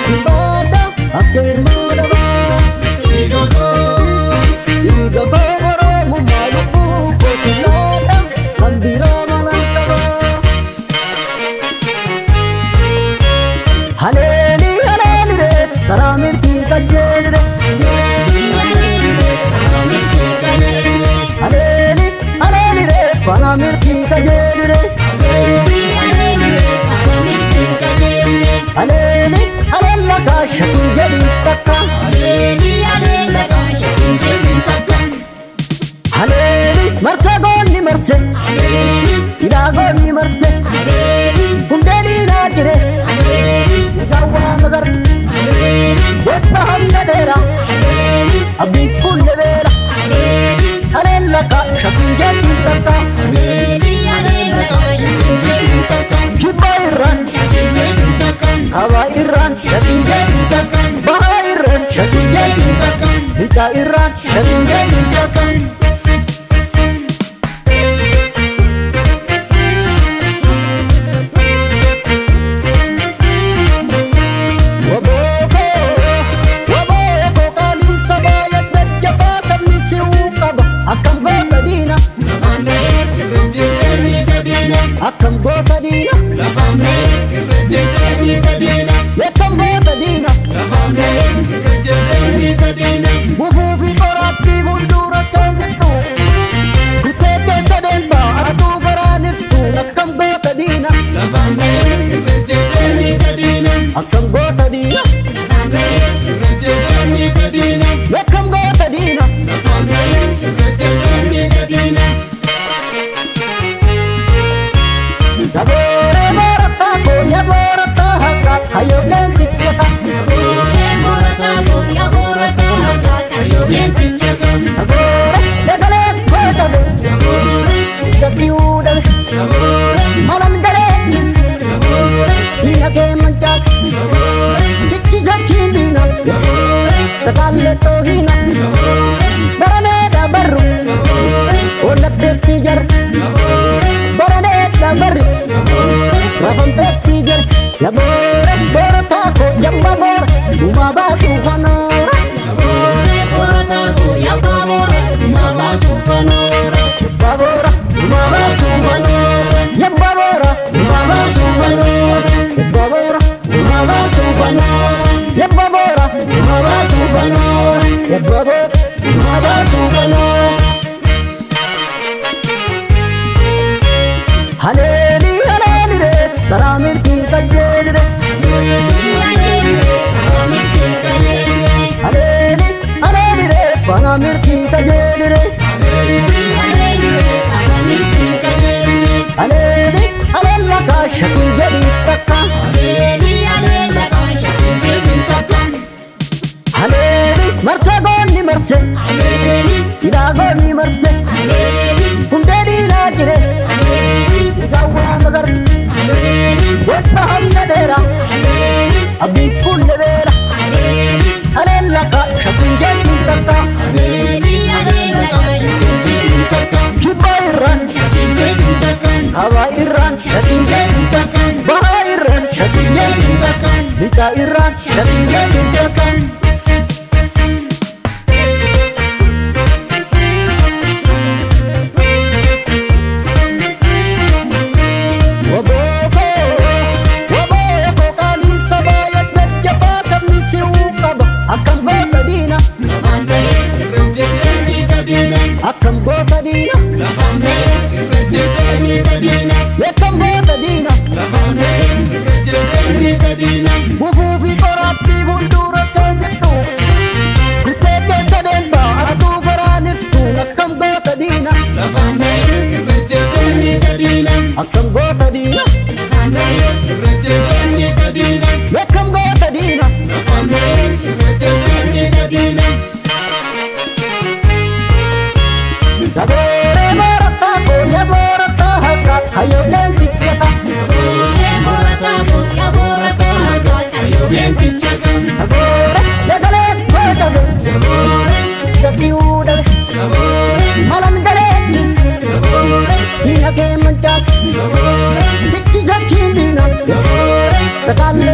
Simbada akhir modaba Igogo oromo maluku Kosilada Ambira malantaba Haleli haleli re Taramir ki kajel re Haleli haleli re Panamir ki kajel re Haleli halella ka shakin jeli takka Haleli marche gonni marche ila gonni marche kundeli najre gawa magar wetta hamna dera abdi kulle vera halella ka shakin jeli takka Kibairan Hawairan shakin jeli takka Bahairan shakin jeli takka Hitairan shakin jeli takka Akam gota dina, la famne, irrejeleni tadina. Yakam gota dina, la famne, irrejeleni tadina. Bububi orati bundura kanditu, kutete sadenta atu garanitu. Akam gota dina, la famne, irrejeleni tadina. Akam gota dina, la famne, irrejeleni tadina. Yakam gota dina, la famne, irrejeleni tadina. Yabore morata ko yaborata hakat hayo gentichaka Yabore morata ko yaborata hakat hayo gentichaka Yabore legale kotado Yabore gasiuda Yabore malam galechis Yabore inake manchak Yabore chichi jachindina Yabore sakalle tohina Yabore barane da barru Yabore olat tijar Yabore barane da barru Rabam tertiger, labore borotako yambabor, umabasu fanora. Labore borotako yambabor, umabasu fanora. Babora, umabasu fanora. Yambabora, umabasu fanora. Babora, umabasu fanora. Yambabora, umabasu fanora. Yambabora, umabasu fanora. Haleli haleli re Taramir ki kajel re Haleli haleli re Panamir ki kajel re Haleli halella ka shakin jeli takka Haleli marche gonni marche ila gonni marche kundeli najre gawa magar wetta hamna dera abdi kulle vera halella ka shakin jeli takka Kibairan Hawairan shakin jeli takka Bahairan shakin jeli takka Hitairan shakin jeli takka Akam gota dina, la famne, irrejeleni tadina. Yakam gota dina, la famne, irrejeleni tadina. Bububi orati bundura kanditu, kutete sadenta atu garanitu. Akam gota dina, la famne, irrejeleni tadina. Akam gota dina, la famne, irrejeleni tadina. Yakam gota dina, la famne, irrejeleni tadina. Yabore morata ko yaborata hakat hayo gentichaka Yabore morata ko yaborata hakat hayo gentichaka Yabore legale kotado Yabore gasiuda Yabore malam galechis Yabore inake manchak Yabore chichi jachindina Yabore sakalle